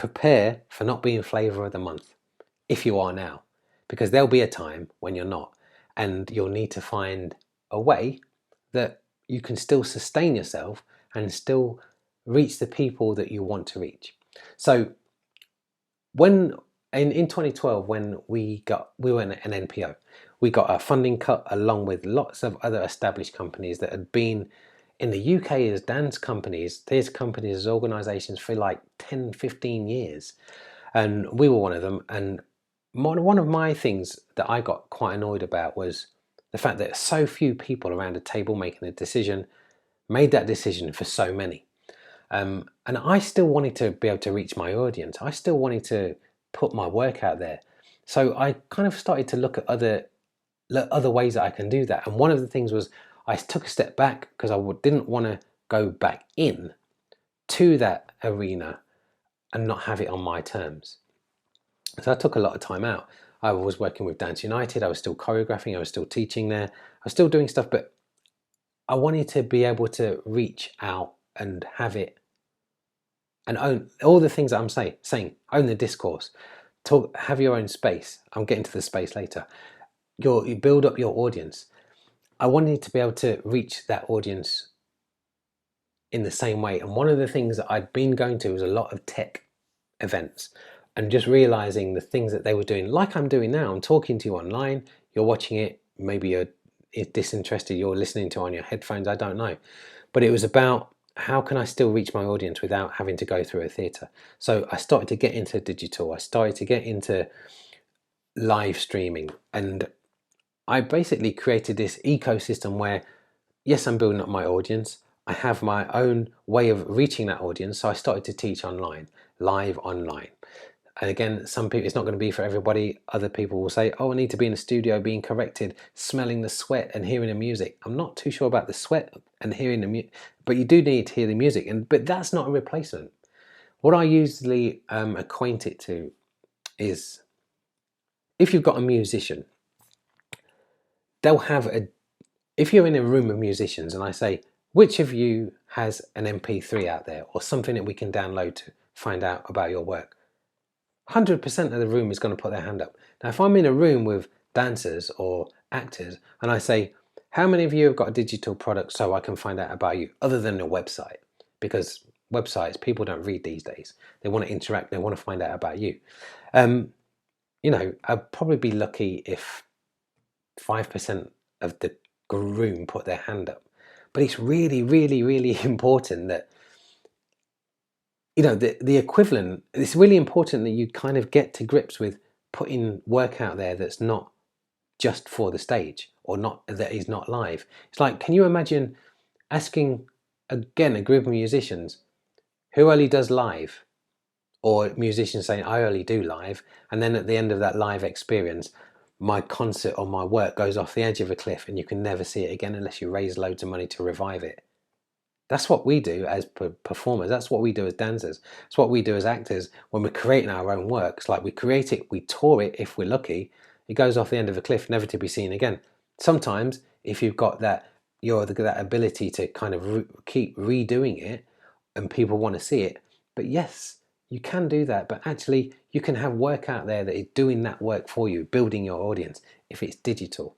prepare for not being flavour of the month, if you are now, because there'll be a time when you're not, and you'll need to find a way that you can still sustain yourself and still reach the people that you want to reach. So when in 2012, when we were an NPO, we got a funding cut along with lots of other established companies that had been in the UK as dance companies, there's companies as organizations for like 10, 15 years. And we were one of them. And one of my things that I got quite annoyed about was the fact that so few people around a table making a decision made that decision for so many. And I still wanted to be able to reach my audience. I still wanted to put my work out there. So I kind of started to look at other ways that I can do that. And one of the things was I took a step back because I didn't want to go back in to that arena and not have it on my terms. So I took a lot of time out. I was working with Dance United. I was still choreographing. I was still teaching there. I was still doing stuff, but I wanted to be able to reach out and have it and own all the things that I'm saying. Own the discourse. Have your own space. I'm getting to the space later. You build up your audience. I wanted to be able to reach that audience in the same way. And one of the things that I'd been going to was a lot of tech events and just realizing the things that they were doing, like I'm doing now. I'm talking to you online, you're watching it, maybe you're disinterested, you're listening to it on your headphones, I don't know. But it was about how can I still reach my audience without having to go through a theatre? So I started to get into digital, I started to get into live streaming, and I basically created this ecosystem where, yes, I'm building up my audience. I have my own way of reaching that audience. So I started to teach online, live online. And again, some people, it's not going to be for everybody. Other people will say, oh, I need to be in a studio being corrected, smelling the sweat and hearing the music. I'm not too sure about the sweat and hearing the music, but you do need to hear the music. But that's not a replacement. What I usually acquaint it to is if you've got a musician, they'll have if you're in a room of musicians and I say, which of you has an MP3 out there or something that we can download to find out about your work? 100% of the room is going to put their hand up. Now, if I'm in a room with dancers or actors and I say, how many of you have got a digital product so I can find out about you other than a website? Because websites, people don't read these days. They want to interact. They want to find out about you. I'd probably be lucky if 5% of the room put their hand up. But it's really, really, really important that, the equivalent, it's really important that you kind of get to grips with putting work out there that's not just for the stage or that is not live. It's like, can you imagine asking, again, a group of musicians who only does live, or musicians saying, I only do live, and then at the end of that live experience, my concert or my work goes off the edge of a cliff and you can never see it again unless you raise loads of money to revive it. That's what we do as performers. That's what we do as dancers. It's what we do as actors when we're creating our own works. Like we create it, we tour it if we're lucky. It goes off the end of a cliff, never to be seen again. Sometimes, if you've got that ability to kind of keep redoing it and people want to see it. But yes, you can do that. But actually, you can have work out there that is doing that work for you, building your audience if it's digital.